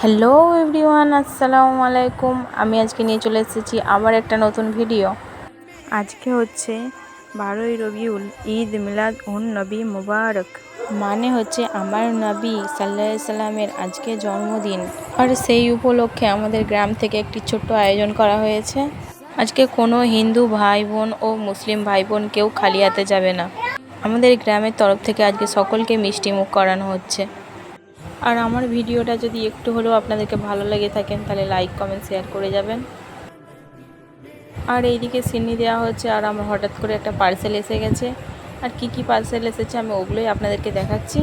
Hello everyone, আসসালামু আলাইকুম। আমি আজকে নিয়ে চলে এসেছি আবার একটা নতুন ভিডিও। আজকে হচ্ছে 12ই রবিউল, ঈদ মিলাদ উন নবী মুবারক। মানে হচ্ছে আমার নবী সাল্লাল্লাহু আলাইহি সাল্লামের আজকে জন্মদিন। আর সেই উপলক্ষে আমাদের গ্রাম থেকে একটি ছোট্ট আয়োজন করা হয়েছে। আজকে কোনো হিন্দু ভাই বোন ও মুসলিম ভাই বোন কেউ খালি হাতে যাবে না। আমাদের গ্রামের তরফ থেকে আজকে সকলকে মিষ্টি মুখ করানো হচ্ছে। আর আমার ভিডিওটা যদি একটু হলেও আপনাদেরকে ভালো লেগে থাকেন তাহলে লাইক কমেন্ট শেয়ার করে যাবেন। আর এইদিকে সিন্নি দেওয়া হচ্ছে, আর আমার হঠাৎ করে একটা পার্সেল এসে গেছে। আর কি পার্সেল এসেছে আমি ওগুলোই আপনাদেরকে দেখাচ্ছি।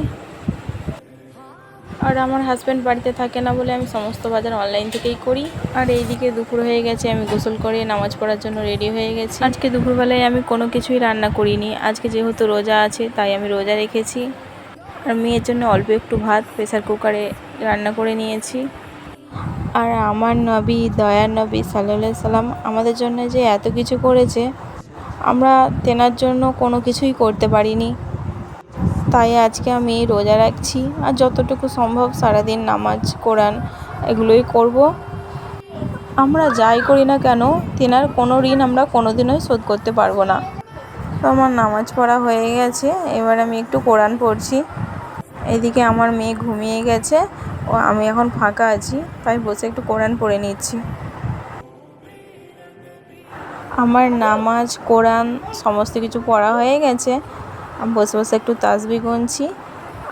আর আমার হাজব্যান্ড বাড়িতে থাকে না বলে আমি সমস্ত বাজার অনলাইন থেকেই করি। আর এইদিকে দুপুর হয়ে গেছে, আমি গোসল করে নামাজ পড়ার জন্য রেডি হয়ে গেছি। আজকে দুপুরবেলায় আমি কোনো কিছুই রান্না করিনি, আজকে যেহেতু রোজা আছে তাই আমি রোজা রেখেছি। আর মেয়ের জন্য অল্প একটু ভাত প্রেসার কুকারে রান্না করে নিয়েছি। আর আমার নবী, দয়ার নবী সাল্লাল্লাহু আলাইহি সাল্লাম আমাদের জন্য যে এত কিছু করেছে, আমরা তেনার জন্য কোনো কিছুই করতে পারিনি। তাই আজকে আমি রোজা রাখছি, আর যতটুকু সম্ভব সারাদিন নামাজ কোরআন এগুলোই করব। আমরা যাই করি না কেন তেনার কোনো ঋণ আমরা কোনোদিনই শোধ করতে পারবো না। তো আমার নামাজ পড়া হয়ে গেছে, এবার আমি একটু কোরআন পড়ছি। এদিকে আমার মেয়ে ঘুমিয়ে গেছে ও আমি এখন ফাঁকা আছি, তাই বসে একটু কোরআন পড়ে নিচ্ছি। আমার নামাজ কোরআন সমস্ত কিছু পড়া হয়ে গেছে। আমি বসে বসে একটু তাসবিহ গুনছি,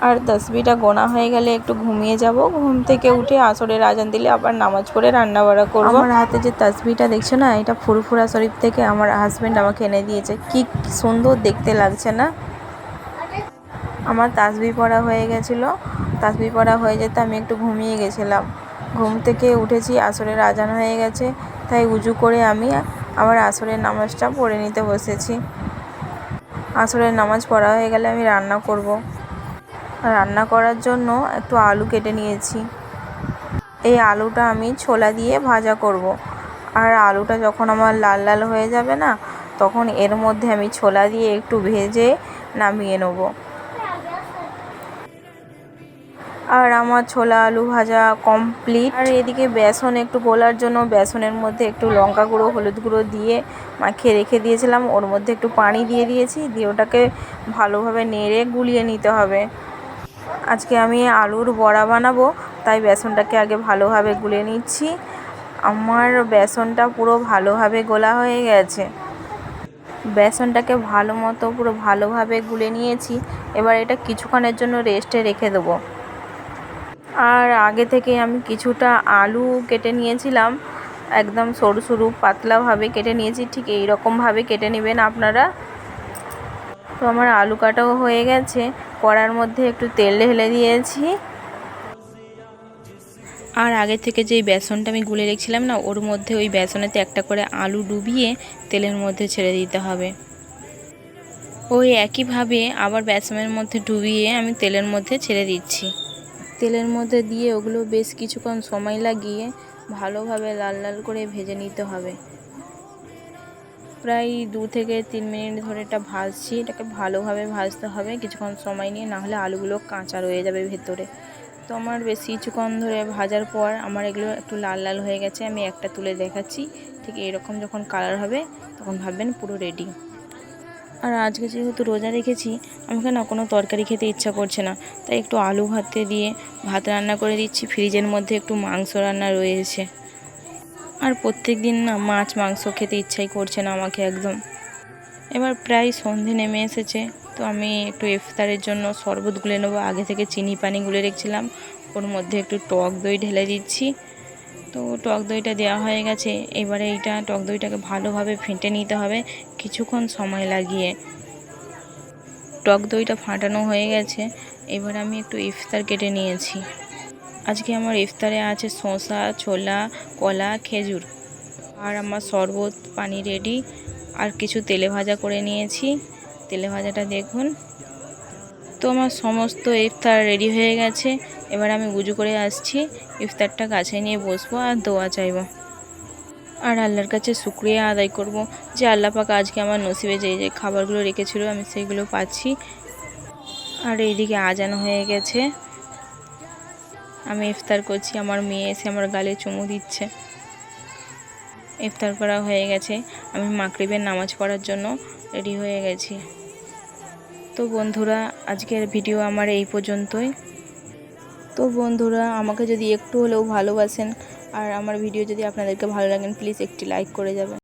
আর তাসবিহটা গোনা হয়ে গেলে একটু ঘুমিয়ে যাব। ঘুম থেকে উঠে আসরের আজান দিলে আবার নামাজ পড়ে রান্না বাড়া করব। আমার হাতে যে তাসবিহটা দেখছো না, এটা ফুরফুরা শরীফ থেকে আমার হাজব্যান্ড আমাকে এনে দিয়েছে। কি সুন্দর দেখতে লাগছে না? আমার তাসবিহ পড়া হয়ে গেছিলো। তাসবিহ পড়া হয়ে যেতে আমি একটু ঘুমিয়ে গেছিলাম। ঘুম থেকে উঠেছি, আসরের আজান হয়ে গেছে, তাই উজু করে আমি আবার আসরের নামাজটা পড়ে নিতে বসেছি। আসরের নামাজ পড়া হয়ে গেলে আমি রান্না করব। রান্না করার জন্য একটু আলু কেটে নিয়েছি। এই আলুটা আমি ছোলা দিয়ে ভাজা করব। আর আলুটা যখন আমার লাল লাল হয়ে যাবে না, তখন এর মধ্যে আমি ছোলা দিয়ে একটু ভেজে নামিয়ে নেব। আর আমার ছোলা আলু ভাজা কমপ্লিট। আর এদিকে বেসন একটু গোলার জন্য বেসনের মধ্যে একটু লঙ্কা গুঁড়ো হলুদ গুঁড়ো দিয়ে মাখিয়ে রেখে দিয়েছিলাম। ওর মধ্যে একটু পানি দিয়ে দিয়েছি, দিয়ে ওটাকে ভালোভাবে নেড়ে গুলিয়ে নিতে হবে। আজকে আমি আলুর বড়া বানাবো, তাই বেসনটাকে আগে ভালোভাবে গুলে নিচ্ছি। আমার বেসনটা পুরো ভালোভাবে গোলা হয়ে গেছে। বেসনটাকে পুরো ভালোভাবে গুলে নিয়েছি। এবার এটা কিছুক্ষণের জন্য রেস্টে রেখে দেবো। আর আগে থেকে আমি কিছুটা আলু কেটে নিয়েছিলাম, একদম সরু সরু পাতলাভাবে কেটে নিয়েছি। ঠিক এই রকমভাবে কেটে নেবেন আপনারা। তো আমার আলু কাটাও হয়ে গেছে। কড়ার মধ্যে একটু তেল ঢেলে দিয়েছি। আর আগে থেকে যেই বেসনটা আমি গুলে রেখেছিলাম না, ওর মধ্যে ওই বেসনেতে একটা করে আলু ডুবিয়ে তেলের মধ্যে ছেড়ে দিতে হবে। ওই একইভাবে আবার বেসনের মধ্যে ডুবিয়ে আমি তেলের মধ্যে ছেড়ে দিচ্ছি। তেলের মধ্যে দিয়ে ওগুলো বেশ কিছুক্ষণ সময় লাগিয়ে ভালোভাবে লাল লাল করে ভেজে নিতে হবে। প্রায় 2 থেকে 3 মিনিট ধরে এটা ভাজছি। এটাকে ভালোভাবে ভাজতে হবে কিছুক্ষণ সময় নিয়ে, নাহলে আলুগুলো কাঁচা রয়ে যাবে ভেতরে। তো আমার বেশ কিছুক্ষণ ধরে ভাজার পর আমার এগুলো একটু লাল লাল হয়ে গেছে। আমি একটা তুলে দেখাচ্ছি। ঠিক এরকম যখন কালার হবে তখন ভাববেন পুরো রেডি। আর আজকে যেহেতু রোজা রেখেছি, আমাকে না কোনো তরকারি খেতে ইচ্ছা করছে না, তাই একটু আলু ভাতে দিয়ে ভাত রান্না করে দিচ্ছি। ফ্রিজের মধ্যে একটু মাংস রান্না রয়েছে। আর প্রত্যেক দিন না মাছ মাংস খেতে ইচ্ছাই করছে না আমাকে একদম। এবার প্রায় সন্ধে নেমে এসেছে, তো আমি একটু ইফতারের জন্য শরবত গুলে নেবো। আগে থেকে চিনি পানি গুলে রেখেছিলাম, ওর মধ্যে একটু টক দই ঢেলে দিচ্ছি। তো টক দইটা দেওয়া হয়ে গেছে। এবারে এইটা টক দইটাকে ভালোভাবে ফেটে নিতে হবে কিছুক্ষণ সময় লাগিয়ে। টক দইটা ফাটানো হয়ে গেছে। এবার আমি একটু ইফতার কেটে নিয়েছি। আজকে আমার ইফতারে আছে শসা, ছোলা, কলা, খেজুর। আর আমার শরবত পানি রেডি। আর কিছু তেলে ভাজা করে নিয়েছি, তেলে ভাজাটা দেখুন। তো আমার সমস্ত ইফতার রেডি হয়ে গেছে। এবার আমি উজু করে আসছি, ইফতারটা কাছে নিয়ে বসবো আর দোয়া চাইবো। আর আল্লাহর কাছে শুকরিয়া আদায় করব যে আল্লাহ পাক আজকে আমার নসিবে যে যে খাবারগুলো রেখেছিল আমি সেইগুলো পাচ্ছি। আর এইদিকে আজান হয়ে গেছে। আমি ইফতার করছি, আমার মেয়ে এসে আমার গালে চুমু দিচ্ছে। ইফতার করা হয়ে গেছে, আমি মাগরিবের নামাজ পড়ার জন্য রেডি হয়ে গেছি। তো বন্ধুরা, আজকের ভিডিও আমার এই পর্যন্তই। তো বন্ধুরা, আমাকে যদি একটু হলেও ভালোবাসেন আর আমার ভিডিও যদি আপনাদেরকে ভালো লাগেন, প্লিজ একটি লাইক করে যাবেন।